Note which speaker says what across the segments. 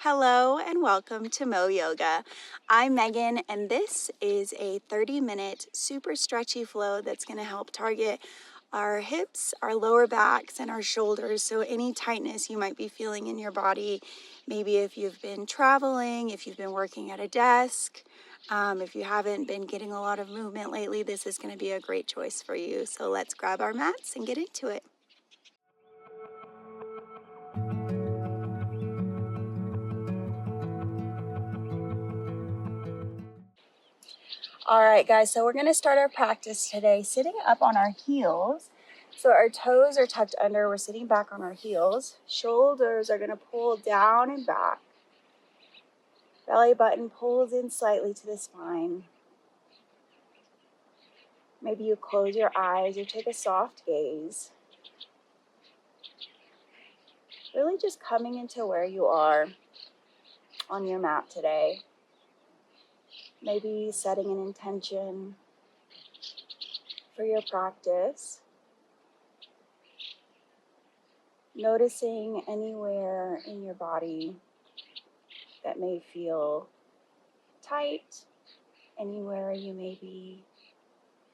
Speaker 1: Hello and welcome to Mo Yoga. I'm Megan and this is a 30-minute super stretchy flow that's going to help target our hips, our lower backs, and our shoulders. So any tightness you might be feeling in your body, maybe if you've been traveling, if you've been working at a desk, if you haven't been getting a lot of movement lately, this is going to be a great choice for you. So let's grab our mats and get into it. All right, guys, so we're going to start our practice today sitting up on our heels. So our toes are tucked under. We're sitting back on our heels. Shoulders are going to pull down and back. Belly button pulls in slightly to the spine. Maybe you close your eyes or take a soft gaze. Really just coming into where you are on your mat today. Maybe setting an intention for your practice. Noticing anywhere in your body that may feel tight, anywhere you may be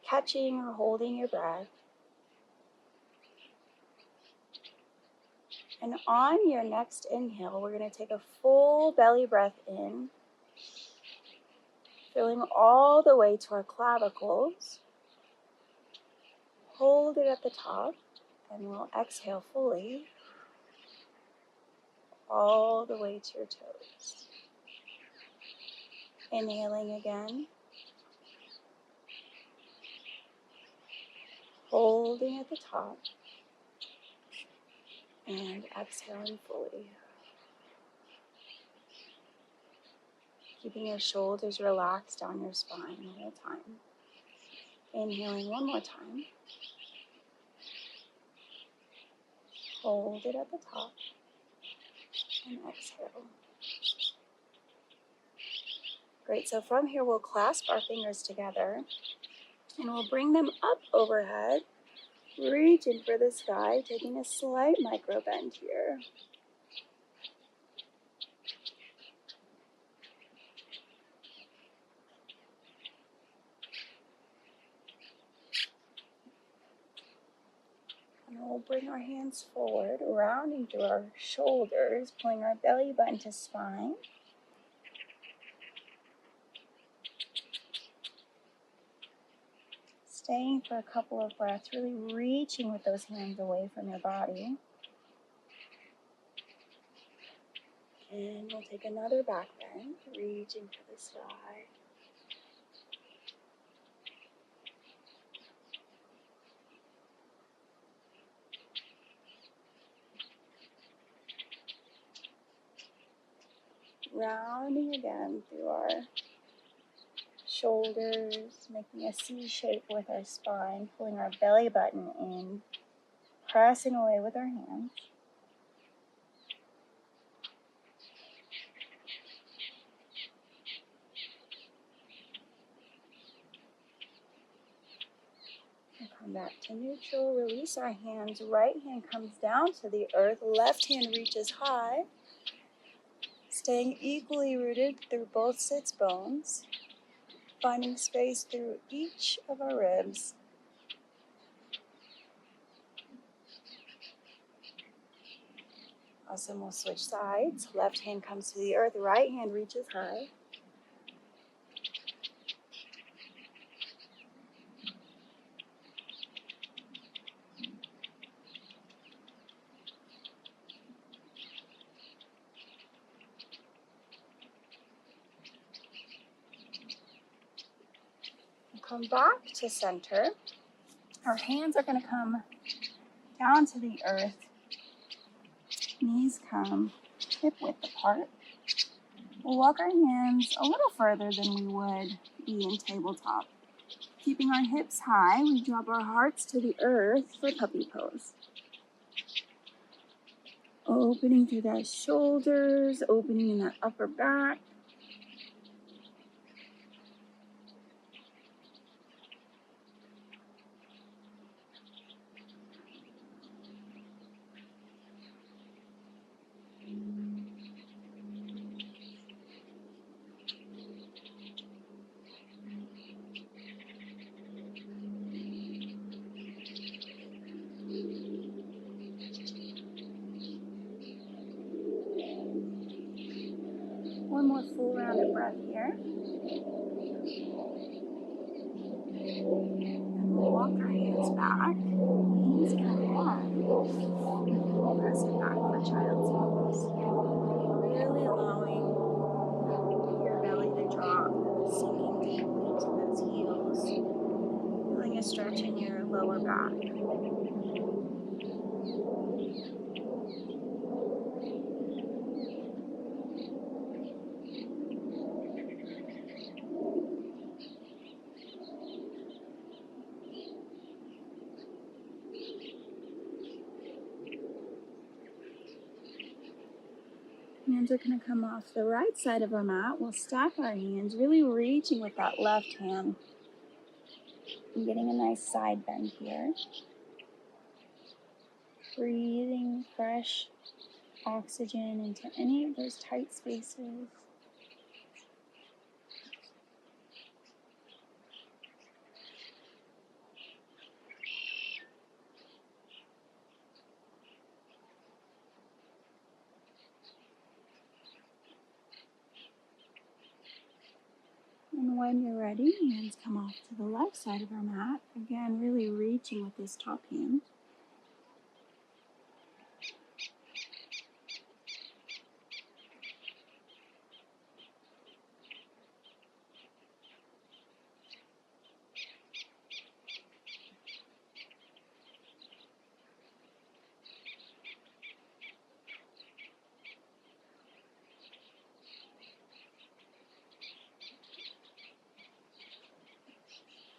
Speaker 1: catching or holding your breath. And on your next inhale, we're going to take a full belly breath in, filling all the way to our clavicles. Hold it at the top, and we'll exhale fully, all the way to your toes. Inhaling again. Holding at the top, and exhaling fully. Keeping your shoulders relaxed down your spine the whole time. Inhaling one more time. Hold it at the top and exhale. Great, so from here we'll clasp our fingers together and we'll bring them up overhead, reaching for the sky, taking a slight micro bend here. And we'll bring our hands forward, rounding through our shoulders, pulling our belly button to spine. Staying for a couple of breaths, really reaching with those hands away from your body. And we'll take another back bend, reaching for the sky. Rounding again through our shoulders, making a C shape with our spine, pulling our belly button in, pressing away with our hands. We'll come back to neutral, release our hands, right hand comes down to the earth, left hand reaches high, staying equally rooted through both sits bones, finding space through each of our ribs. Awesome, we'll switch sides. Left hand comes to the earth, right hand reaches high. We'll come back to center. Our hands are going to come down to the earth. Knees come hip width apart. We'll walk our hands a little further than we would be in tabletop. Keeping our hips high, we drop our hearts to the earth for puppy pose. Opening through that shoulders, opening in that upper back. more full round of breath here. And we'll walk our hands back. Knees come off. Press it back for child's pose. Really allowing your belly to drop, sinking deeply into those heels. Feeling a stretch in your lower back. Hands are going to come off the right side of our mat. We'll stack our hands, really reaching with that left hand. And getting a nice side bend here. Breathing fresh oxygen into any of those tight spaces. And when you're ready, hands come off to the left side of our mat. Again, really reaching with this top hand.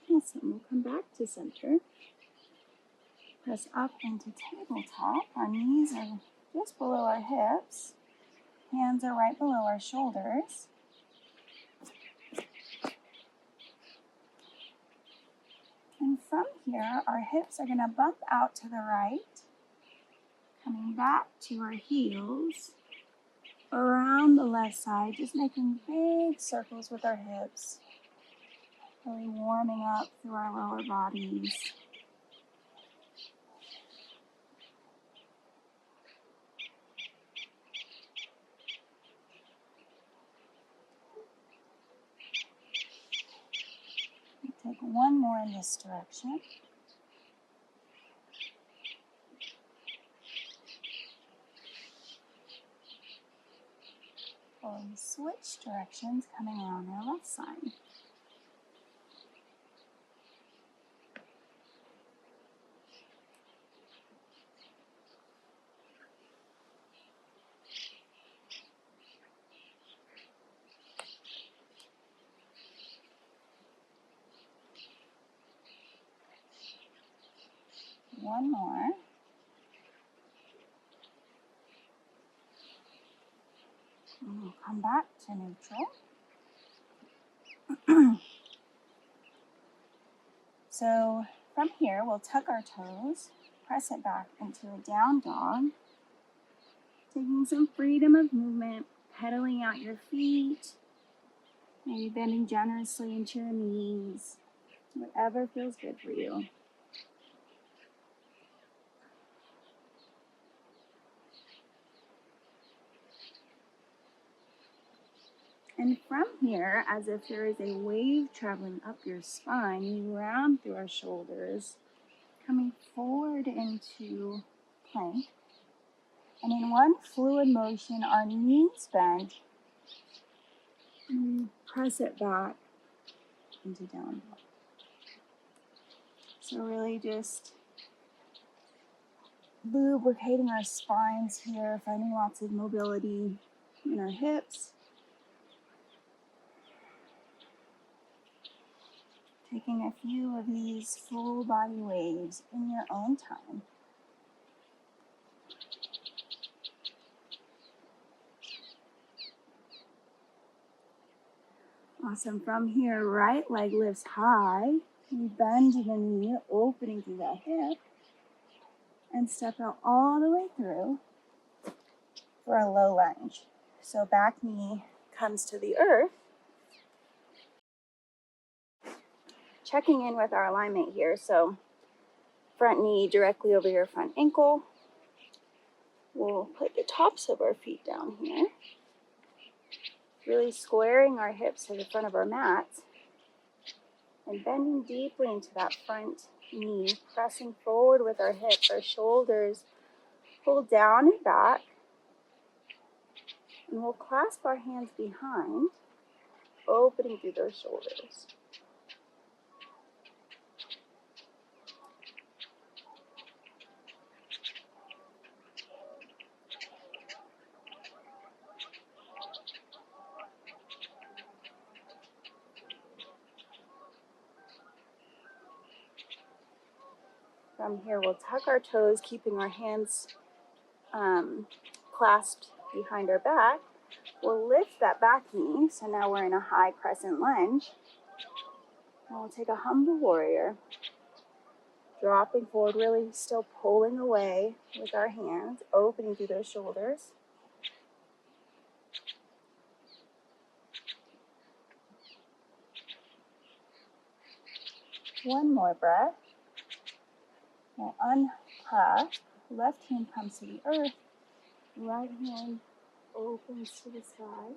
Speaker 1: Awesome. We'll come back to center. Press up into tabletop. Our knees are just below our hips. Hands are right below our shoulders. And from here, our hips are going to bump out to the right. Coming back to our heels. Around the left side, just making big circles with our hips. Really warming up through our lower bodies. Take one more in this direction. Or we switch directions coming around our left side. One more. And we'll come back to neutral. So from here, we'll tuck our toes, press it back into a down dog, taking some freedom of movement, pedaling out your feet, maybe bending generously into your knees, whatever feels good for you. And from here, as if there is a wave traveling up your spine, we round through our shoulders, coming forward into plank. And in one fluid motion, our knees bend, and we press it back into down dog. So really just lubricating our spines here, finding lots of mobility in our hips. Taking a few of these full body waves in your own time. Awesome. From here, right leg lifts high. We bend the knee, opening through that hip. And step out all the way through for a low lunge. So back knee comes to the earth. Checking in with our alignment here. So front knee directly over your front ankle. We'll put the tops of our feet down here. Really squaring our hips to the front of our mat and bending deeply into that front knee, pressing forward with our hips, our shoulders pull down and back, and we'll clasp our hands behind, opening through those shoulders. From here, we'll tuck our toes, keeping our hands clasped behind our back. We'll lift that back knee, so now we're in a high crescent lunge. And we'll take a humble warrior, dropping forward, really still pulling away with our hands, opening through those shoulders. One more breath. We'll unclasp. Left hand comes to the earth. Right hand opens to the sky.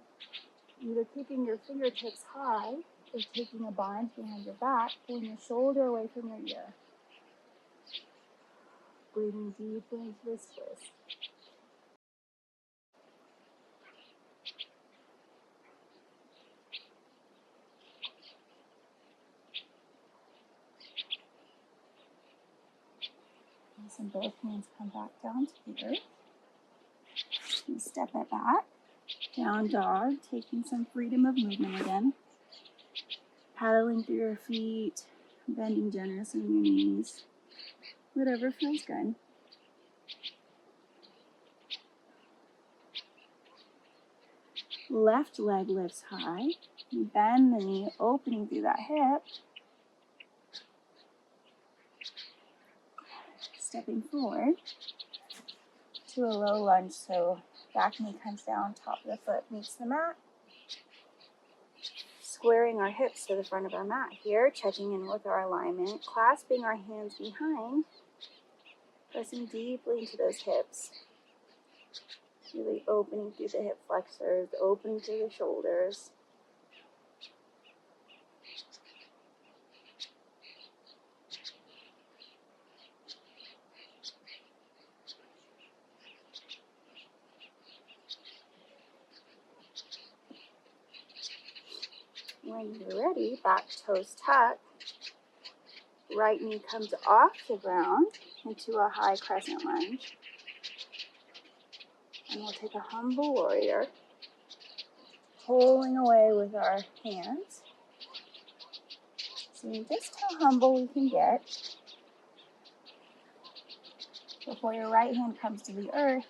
Speaker 1: Either keeping your fingertips high or taking a bind behind your back, pulling your shoulder away from your ear. Breathing deeply into this twist. And both hands come back down to the earth. You step it back. Down dog, taking some freedom of movement again. Paddling through your feet, bending generously in your knees. Whatever feels good. Left leg lifts high. You bend the knee, opening through that hip. Stepping forward to a low lunge, so back knee comes down, top of the foot meets the mat. Squaring our hips to the front of our mat here, checking in with our alignment, clasping our hands behind, pressing deeply into those hips. Really opening through the hip flexors, opening through the shoulders. When you're ready, back toes tuck. Right knee comes off the ground into a high crescent lunge. And we'll take a humble warrior, pulling away with our hands. See just how humble we can get before your right hand comes to the earth.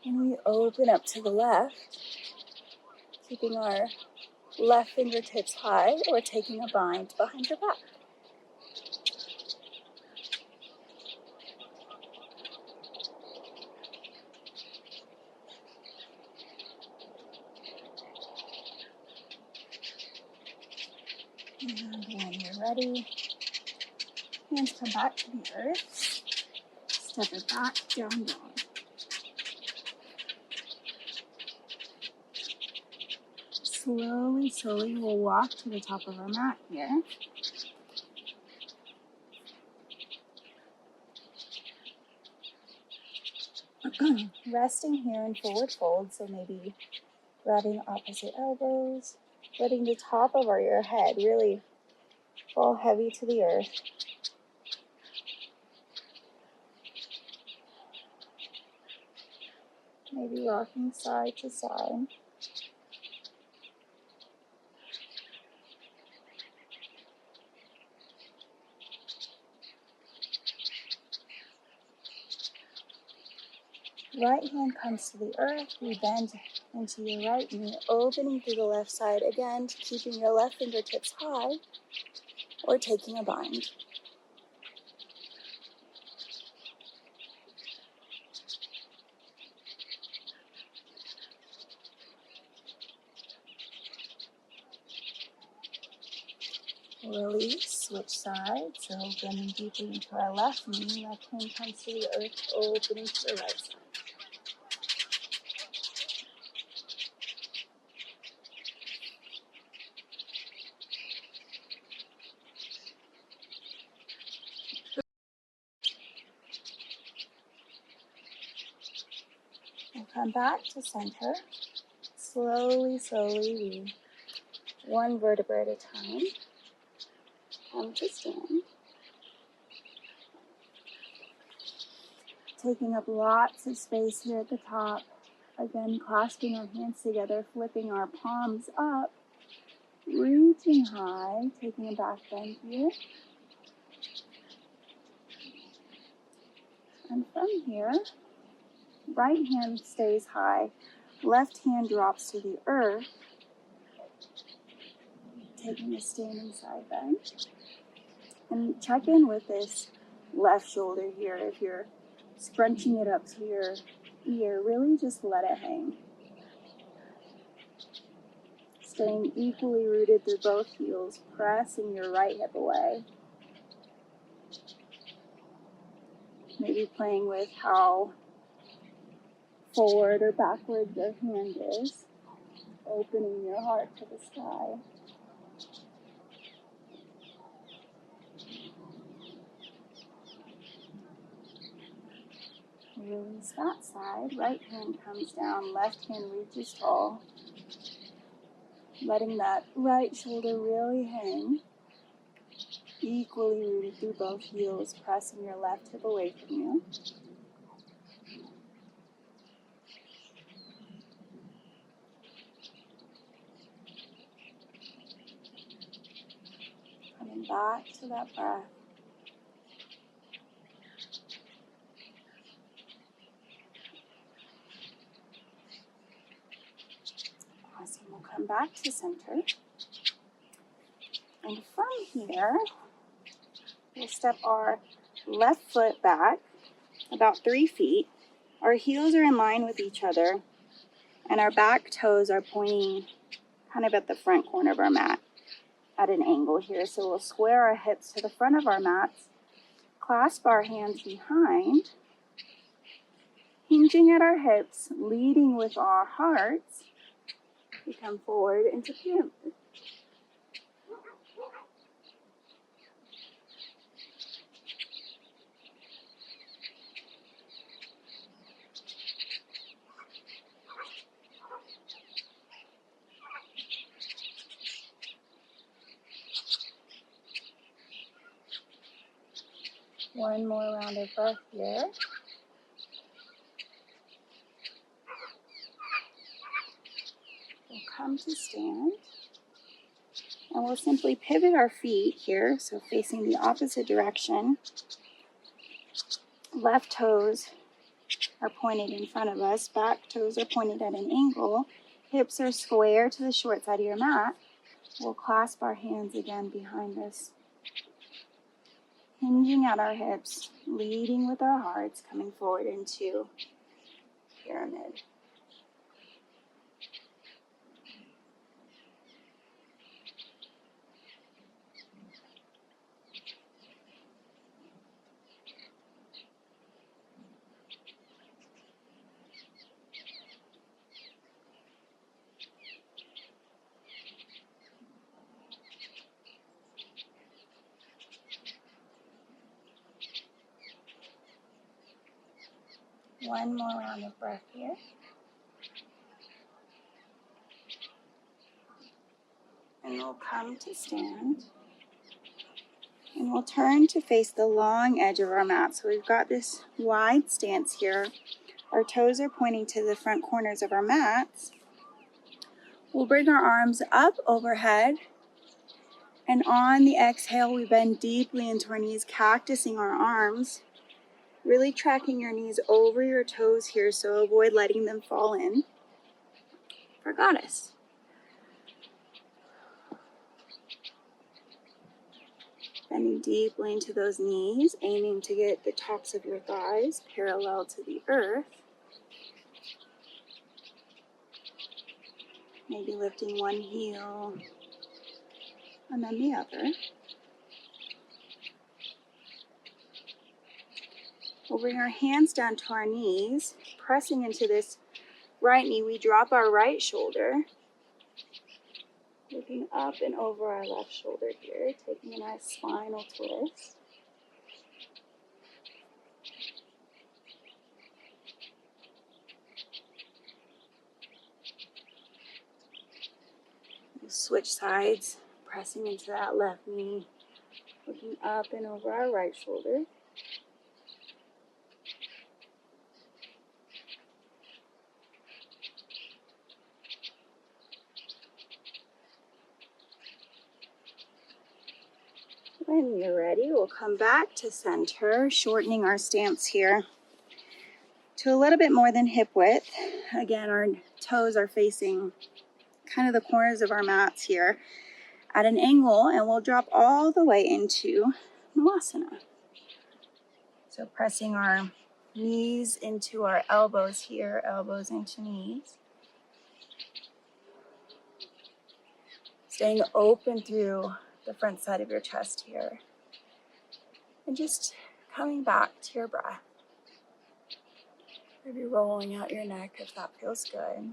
Speaker 1: And we open up to the left, keeping our left fingertips high or taking a bind behind your back. And when you're ready, hands come back to the earth. Step it back, down dog. Slowly, we'll walk to the top of our mat here. Resting here in forward fold, so maybe grabbing opposite elbows, letting the top of your head really fall heavy to the earth. Maybe rocking side to side. Right hand comes to the earth. We bend into your right knee, opening through the left side again, keeping your left fingertips high or taking a bind. Release, switch sides, so bending deeply into our left knee, left hand comes to the earth, opening to the right side. Come back to center. Slowly, slowly, one vertebra at a time. Come to stand. Taking up lots of space here at the top. Again, clasping our hands together, flipping our palms up, reaching high, taking a back bend here. And from here, right hand stays high, left hand drops to the earth, taking a standing side bend. And check in with this left shoulder here. If you're scrunching it up to your ear, really just let it hang. Staying equally rooted through both heels, pressing your right hip away. Maybe playing with how forward or backward your hand is, opening your heart to the sky. Release that side, right hand comes down, left hand reaches tall. Letting that right shoulder really hang. Equally rooted through both heels, pressing your left hip away from you. Coming back to that breath. Awesome. We'll come back to center. And from here, we'll step our left foot back about 3 feet. Our heels are in line with each other, and our back toes are pointing kind of at the front corner of our mat at an angle here. So we'll square our hips to the front of our mats, clasp our hands behind, hinging at our hips, leading with our hearts. We come forward into pyramid. One more round of breath here. We'll come to stand. And we'll simply pivot our feet here, so facing the opposite direction. Left toes are pointed in front of us. Back toes are pointed at an angle. Hips are square to the short side of your mat. We'll clasp our hands again behind us. Hinging at our hips, leading with our hearts, coming forward into pyramid. One more round of breath here. And we'll come to stand. And we'll turn to face the long edge of our mat. So we've got this wide stance here. Our toes are pointing to the front corners of our mats. We'll bring our arms up overhead. And on the exhale, we bend deeply into our knees, cactusing our arms. Really tracking your knees over your toes here, so avoid letting them fall in. For goddess. Bending deeply into those knees, aiming to get the tops of your thighs parallel to the earth. Maybe lifting one heel and then the other. We'll bring our hands down to our knees, pressing into this right knee. We drop our right shoulder, looking up and over our left shoulder here, taking a nice spinal twist. switch sides, pressing into that left knee, looking up and over our right shoulder. When you're ready, we'll come back to center, shortening our stance here to a little bit more than hip width. Again, our toes are facing kind of the corners of our mats here at an angle, and we'll drop all the way into Malasana. So pressing our knees into our elbows here, elbows into knees. Staying open through the front side of your chest here. And just coming back to your breath. Maybe rolling out your neck if that feels good.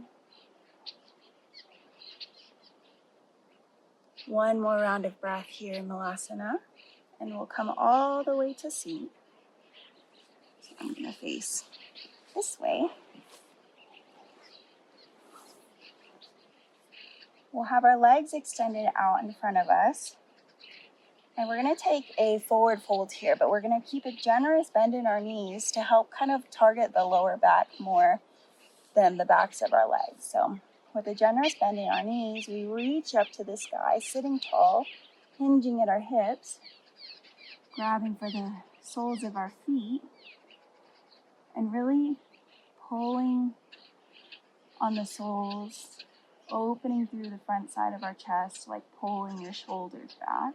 Speaker 1: One more round of breath here in Malasana, and we'll come all the way to seat. So I'm going to face this way. We'll have our legs extended out in front of us. And we're going to take a forward fold here, but we're going to keep a generous bend in our knees to help kind of target the lower back more than the backs of our legs. So with a generous bend in our knees, we reach up to the sky, sitting tall, hinging at our hips, grabbing for the soles of our feet, and really pulling on the soles, opening through the front side of our chest, like pulling your shoulders back.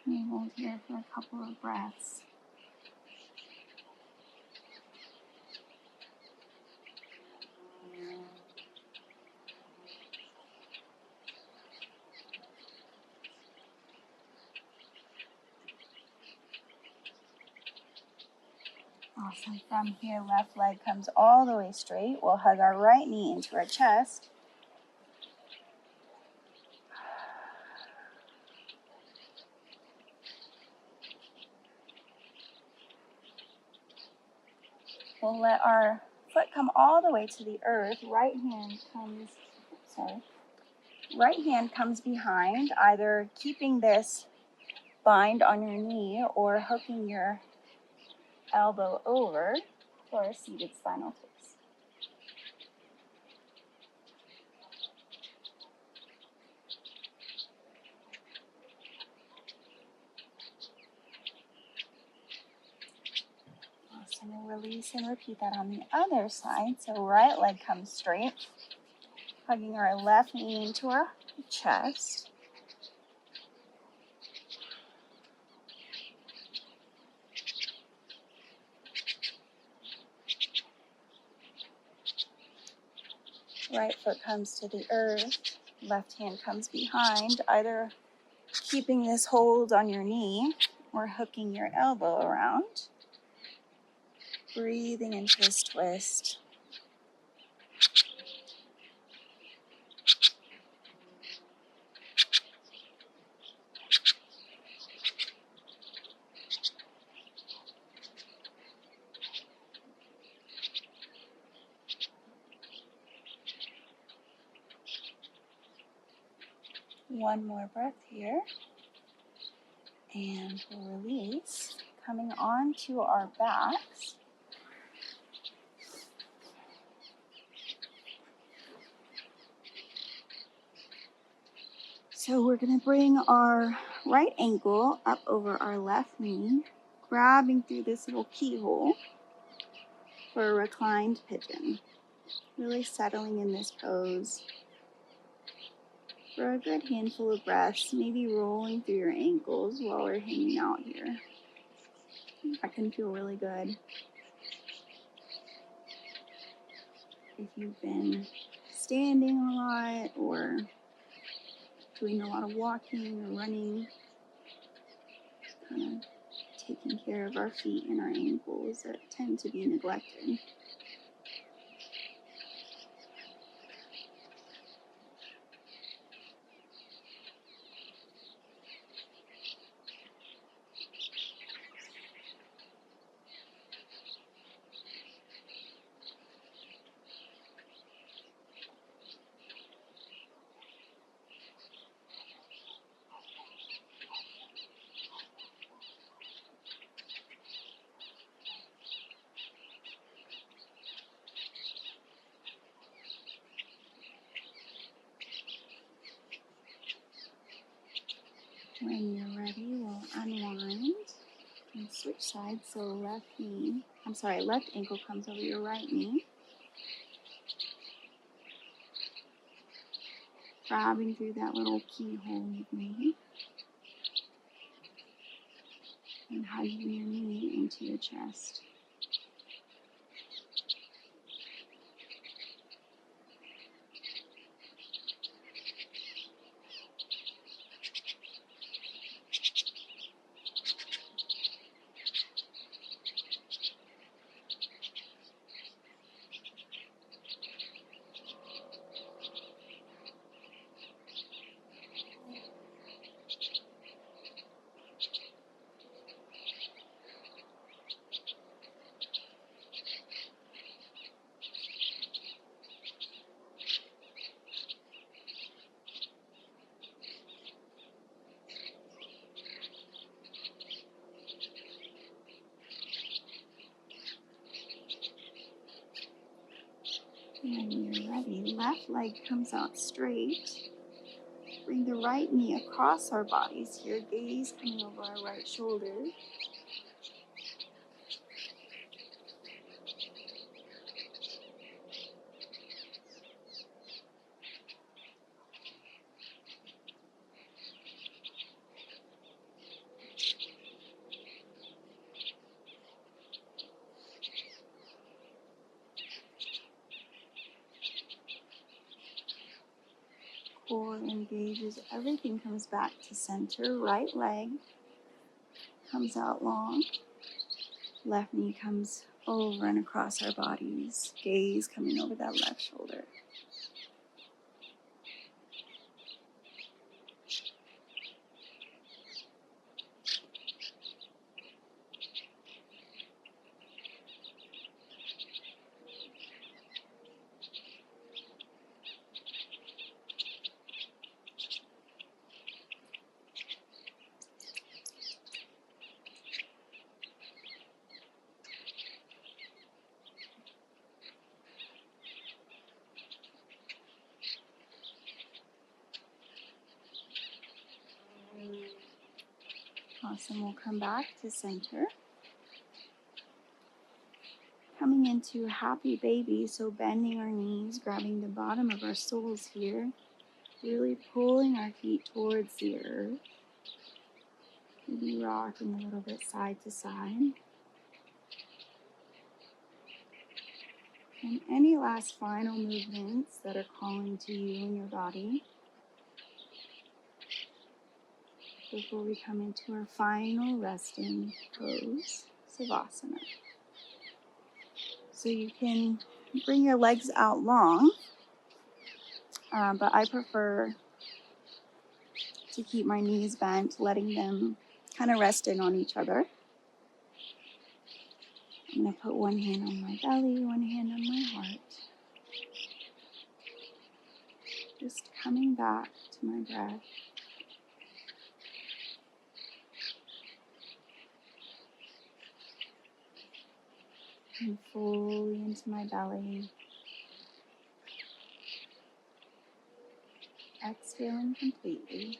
Speaker 1: And hold here for a couple of breaths. Awesome. From here, left leg comes all the way straight. We'll hug our right knee into our chest. We'll let our foot come all the way to the earth. Right hand comes behind, either keeping this bind on your knee or hooking your elbow over for a seated spinal twist. Awesome. We'll release and repeat that on the other side. So right leg comes straight, hugging our left knee into our chest. Right foot comes to the earth, left hand comes behind, either keeping this hold on your knee or hooking your elbow around. Breathing into this twist. One more breath here. And we'll release, coming onto our backs. So we're going to bring our right ankle up over our left knee, grabbing through this little keyhole for a reclined pigeon. Really settling in this pose for a good handful of breaths, maybe rolling through your ankles while we're hanging out here. That can feel really good. If you've been standing a lot or doing a lot of walking or running, kind of taking care of our feet and our ankles that tend to be neglected. you're ready, we'll unwind and switch sides. So left ankle comes over your right knee. Grabbing through that little keyhole you've made. And hugging your knee into your chest. And you're ready. Left leg comes out straight. Bring the right knee across our bodies here. Gaze coming over our right shoulder. Core engages. Everything comes back to center. Right leg comes out long. Left knee comes over and across our bodies. Gaze coming over that left shoulder. Awesome. We'll come back to center. Coming into happy baby, so bending our knees, grabbing the bottom of our soles here, really pulling our feet towards the earth. Maybe rocking a little bit side to side. And any last final movements that are calling to you in your body before we come into our final resting pose, Savasana. So you can bring your legs out long, but I prefer to keep my knees bent, letting them kind of rest in on each other. I'm going to put one hand on my belly, one hand on my heart. Just coming back to my breath. And fully into my belly. Exhaling completely.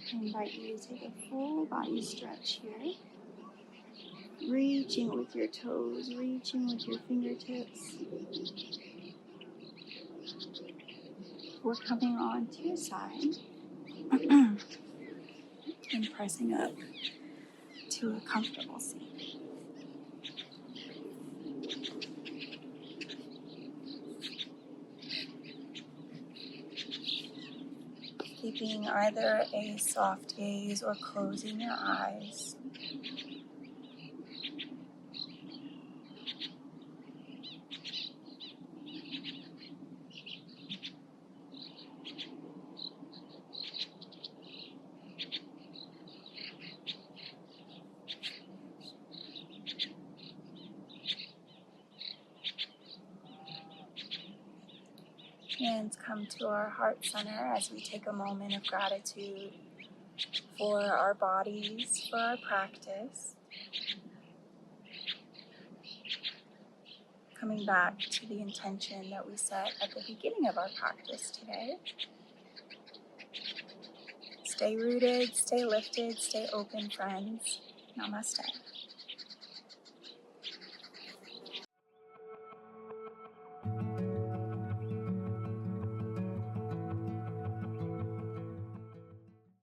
Speaker 1: I invite you to take a full body stretch here. Reaching with your toes, reaching with your fingertips. We're coming on to your side and pressing up to a comfortable seat. Keep being either a soft gaze or closing your eyes. Hands come to our heart center as we take a moment of gratitude for our bodies, for our practice. Coming back to the intention that we set at the beginning of our practice today. Stay rooted, stay lifted, stay open, friends. Namaste.